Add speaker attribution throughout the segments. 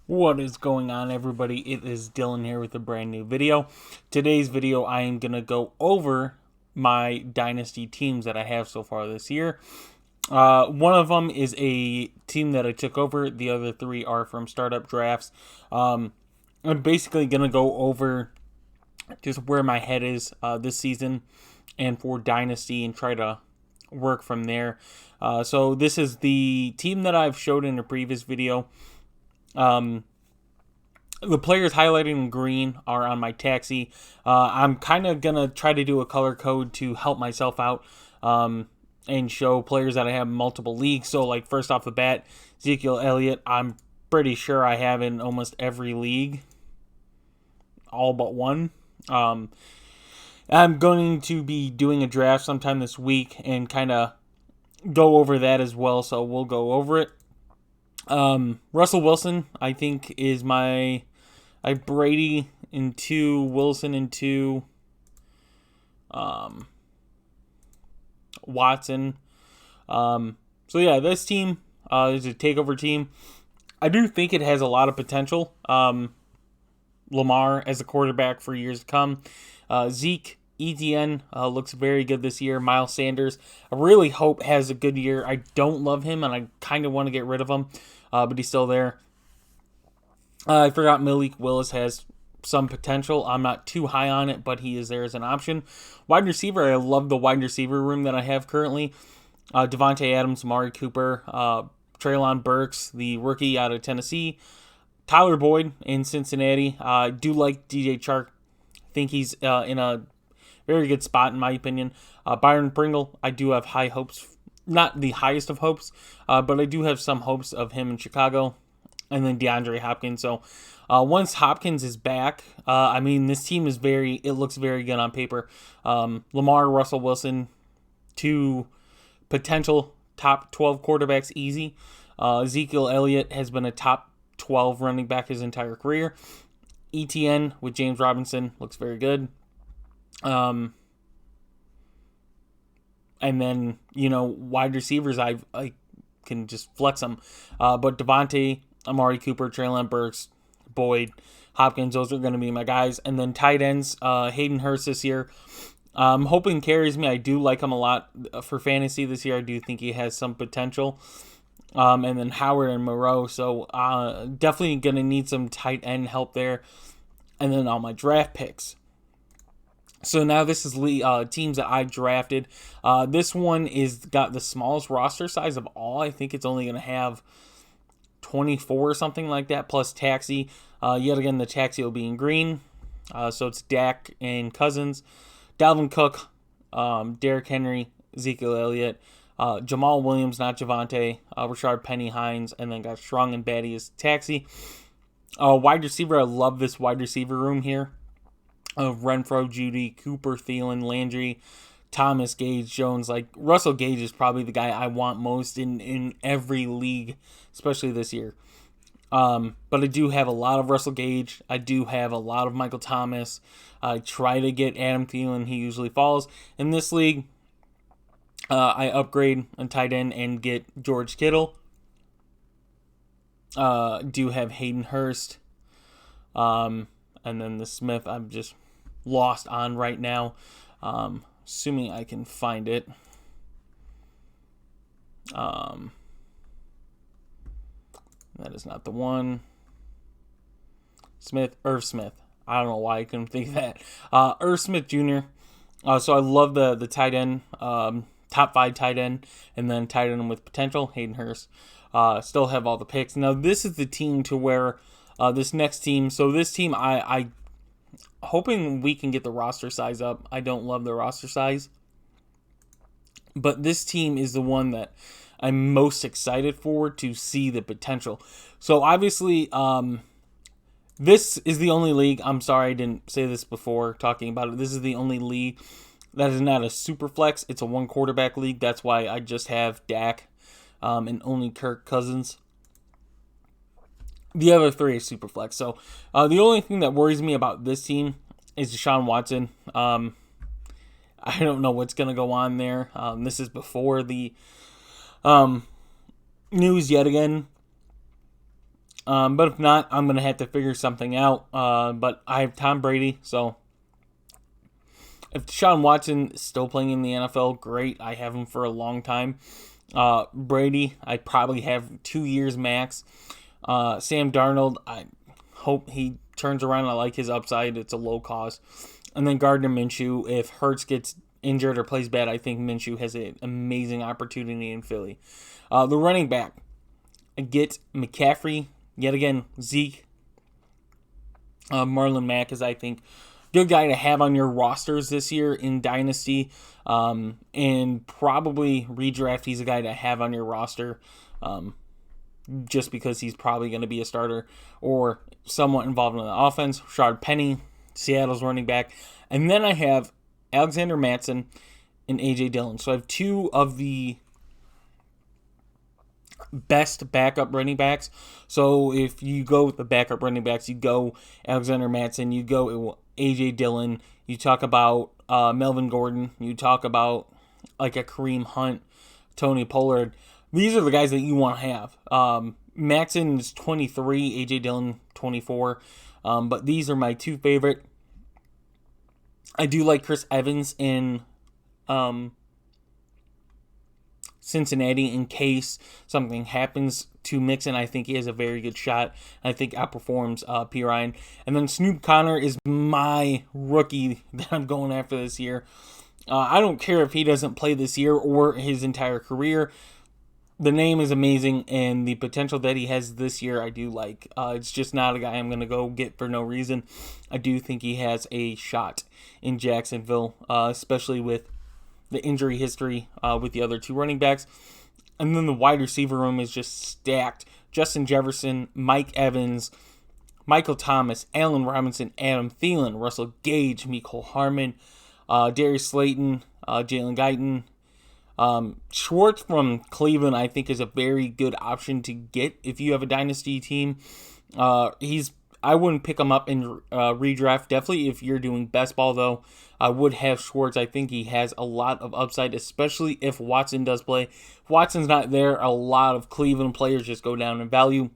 Speaker 1: What is going on, everybody? It is Dylan here with a brand new video. Today's video, I am going to go over my Dynasty teams that I have so far this year. One of them is a team that I took over. The other three are from startup drafts. I'm basically going to go over just where my head is this season and for Dynasty and try to work from there. So this is the team that I've showed in a previous video. The players highlighted in green are on my taxi. I'm kind of going to try to do a color code to help myself out and show players that I have multiple leagues. So, like, first off the bat, Ezekiel Elliott, I'm pretty sure I have in almost every league, all but one. I'm going to be doing a draft sometime this week and kind of go over that as well. So, we'll go over it. Russell Wilson, I think, is my Brady in 2, Wilson in 2, Watson. So yeah, this team is a takeover team. I do think it has a lot of potential. Lamar as a quarterback for years to come. Zeke, ETN looks very good this year. Miles Sanders, I really hope has a good year. I don't love him, and I kind of want to get rid of him, but he's still there. I forgot Malik Willis has some potential. I'm not too high on it, but he is there as an option. Wide receiver, I love the wide receiver room that I have currently. Devontae Adams, Amari Cooper, Treylon Burks, the rookie out of Tennessee, Tyler Boyd in Cincinnati. I do like DJ Chark. Think he's in a very good spot in my opinion. Byron Pringle, I do have high hopes. Not the highest of hopes, but I do have some hopes of him in Chicago. And then DeAndre Hopkins. So once Hopkins is back, this team is it looks very good on paper. Lamar, Russell Wilson, 2 potential top 12 quarterbacks easy. Ezekiel Elliott has been a top 12 running back his entire career. ETN with James Robinson looks very good. And then, wide receivers, I can just flex them. But Devontae, Amari Cooper, Treylon Burks, Boyd, Hopkins, those are going to be my guys. And then tight ends, Hayden Hurst this year. I'm hoping carries me. I do like him a lot for fantasy this year. I do think he has some potential. And then Howard and Moreau. So definitely going to need some tight end help there. And then all my draft picks. So now this is teams that I drafted. This one is got the smallest roster size of all. I think it's only going to have 24 or something like that, plus taxi. Yet again, the taxi will be in green. So it's Dak and Cousins, Dalvin Cook, Derrick Henry, Ezekiel Elliott, Jamal Williams, not Javonte, Rashard Penny Hines, and then got Strong and Batty as taxi. Wide receiver, I love this wide receiver room here. Renfro, Judy, Cooper, Thielen, Landry, Thomas, Gage, Jones. Like, Russell Gage is probably the guy I want most in every league, especially this year. But I do have a lot of Russell Gage. I do have a lot of Michael Thomas. I try to get Adam Thielen. He usually falls. In this league, I upgrade on tight end and get George Kittle. Do have Hayden Hurst. And then the Smith, I'm just lost on right now. Assuming I can find it. That is not the one. Irv Smith. I don't know why I couldn't think of that. Irv Smith Jr. So I love the tight end, top 5 tight end, and then tight end with potential, Hayden Hurst. Still have all the picks. Now this is the team to where this next team. So this team, I hoping we can get the roster size up. I don't love the roster size, but this team is the one that I'm most excited for to see the potential. So obviously, this is the only league. I'm sorry I didn't say this before talking about it. This is the only league that is not a super flex. It's a 1 quarterback league. That's why I just have Dak and only Kirk Cousins. The other 3 is super flex. So the only thing that worries me about this team is Deshaun Watson. I don't know what's going to go on there. This is before the news yet again. But if not, I'm going to have to figure something out. But I have Tom Brady, so if Deshaun Watson is still playing in the NFL, great. I have him for a long time. Brady, I probably have 2 years max. Sam Darnold, I hope he turns around. I like his upside. It's a low cost. And then Gardner Minshew, if Hurts gets injured or plays bad, I think Minshew has an amazing opportunity in Philly. The running back, I get McCaffrey, yet again, Zeke. Marlon Mack is, I think, good guy to have on your rosters this year in Dynasty. And probably redraft, he's a guy to have on your roster. Just because he's probably going to be a starter or somewhat involved in the offense. Rashard Penny, Seattle's running back. And then I have Alexander Mattison and A.J. Dillon. So I have two of the best backup running backs. So if you go with the backup running backs, you go Alexander Mattison, you go A.J. Dillon, you talk about Melvin Gordon, you talk about like a Kareem Hunt, Tony Pollard. These are the guys that you want to have. Mattson is 23, A.J. Dillon 24. But these are my two favorite. I do like Chris Evans in Cincinnati in case something happens to Mixon. I think he has a very good shot. I think outperforms P. Ryan. And then Snoop Conner is my rookie that I'm going after this year. I don't care if he doesn't play this year or his entire career. The name is amazing, and the potential that he has this year, I do like. It's just not a guy I'm going to go get for no reason. I do think he has a shot in Jacksonville, especially with the injury history with the other two running backs. And then the wide receiver room is just stacked. Justin Jefferson, Mike Evans, Michael Thomas, Allen Robinson, Adam Thielen, Russell Gage, Mecole Hardman, Darius Slayton, Jalen Guyton. Schwartz from Cleveland, I think, is a very good option to get if you have a dynasty team. I wouldn't pick him up in redraft. Definitely if you're doing best ball, though, I would have Schwartz. I think he has a lot of upside, especially if Watson does play. If Watson's not there, a lot of Cleveland players just go down in value.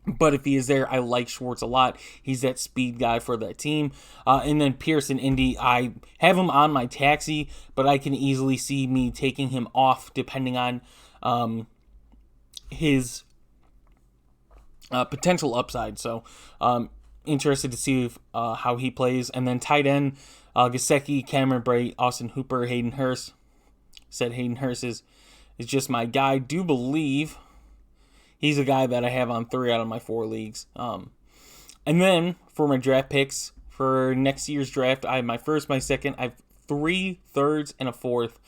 Speaker 1: But if he is there, I like Schwartz a lot. He's that speed guy for that team. And then Pearson Indy, I have him on my taxi, but I can easily see me taking him off depending on his potential upside. So interested to see how he plays. And then tight end, Gesicki, Cameron Brate, Austin Hooper, Hayden Hurst. Said Hayden Hurst is just my guy. Do believe he's a guy that I have on 3 out of my 4 leagues. And then for my draft picks for next year's draft, I have my first, my second. I have 3 thirds and a fourth.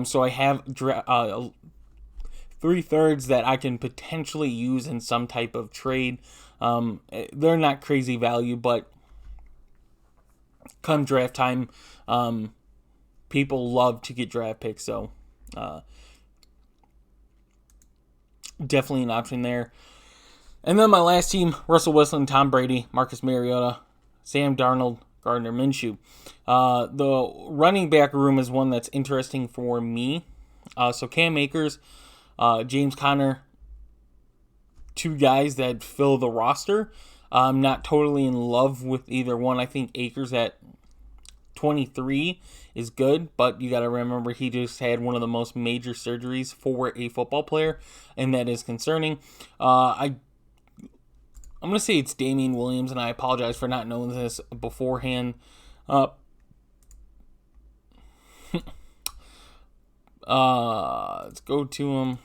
Speaker 1: So I have 3 thirds that I can potentially use in some type of trade. They're not crazy value, but come draft time, people love to get draft picks. So definitely an option there. And then my last team, Russell Wilson, Tom Brady, Marcus Mariota, Sam Darnold, Gardner Minshew. The running back room is one that's interesting for me. So Cam Akers, James Conner, 2 guys that fill the roster. I'm not totally in love with either one. I think Akers at 23 is good, but you got to remember he just had one of the most major surgeries for a football player, and that is concerning. I'm going to say it's Damian Williams, and I apologize for not knowing this beforehand. Let's go to him.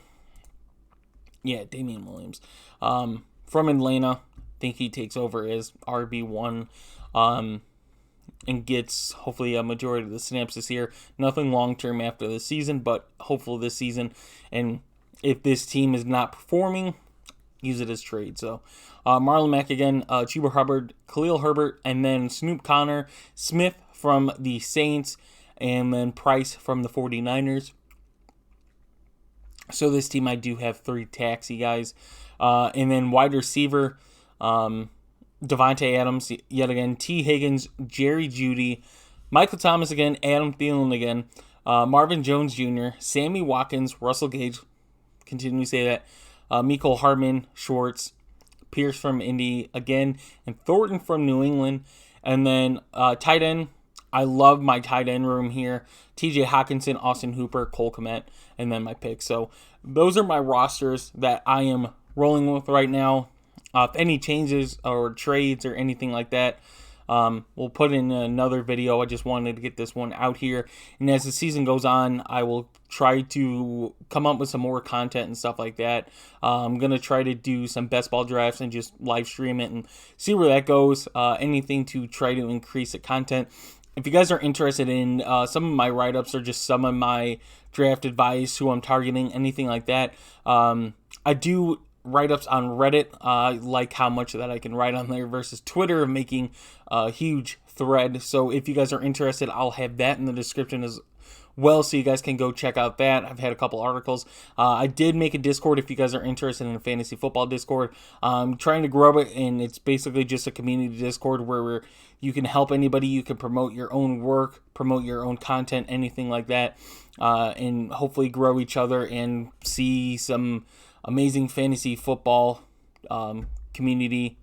Speaker 1: Yeah, Damian Williams. From Atlanta, I think he takes over as RB1 and gets hopefully a majority of the snaps this year. Nothing long-term after the season, but hopeful this season. And if this team is not performing, use it as trade. So Marlon Mack again, Chuba Hubbard, Khalil Herbert, and then Snoop Conner, Smith from the Saints, and then Price from the 49ers. So this team, I do have 3 taxi guys. And then wide receiver, Devontae Adams, yet again, T. Higgins, Jerry Jeudy, Michael Thomas again, Adam Thielen again, Marvin Jones Jr., Sammy Watkins, Russell Gage, continue to say that, Mecole Hardman, Schwartz, Pierce from Indy again, and Thornton from New England. And then tight end, I love my tight end room here. TJ Hawkinson, Austin Hooper, Cole Kmet, and then my pick. So those are my rosters that I am rolling with right now. If any changes or trades or anything like that, we'll put in another video. I just wanted to get this one out here. And as the season goes on, I will try to come up with some more content and stuff like that. I'm going to try to do some best ball drafts and just live stream it and see where that goes. Anything to try to increase the content. If you guys are interested in some of my write-ups or just some of my draft advice, who I'm targeting, anything like that, I do write-ups on Reddit. I like how much that I can write on there versus Twitter, making a huge thread. So if you guys are interested, I'll have that in the description as well, so you guys can go check out that. I've had a couple articles. I did make a Discord if you guys are interested in a fantasy football Discord. I'm trying to grow it, and it's basically just a community Discord where you can help anybody. You can promote your own work, promote your own content, anything like that, and hopefully grow each other and see some amazing fantasy football community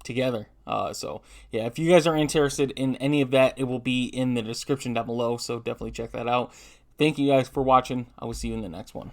Speaker 1: together. So yeah, if you guys are interested in any of that, it will be in the description down below, so definitely check that out. Thank you guys for watching. I will see you in the next one.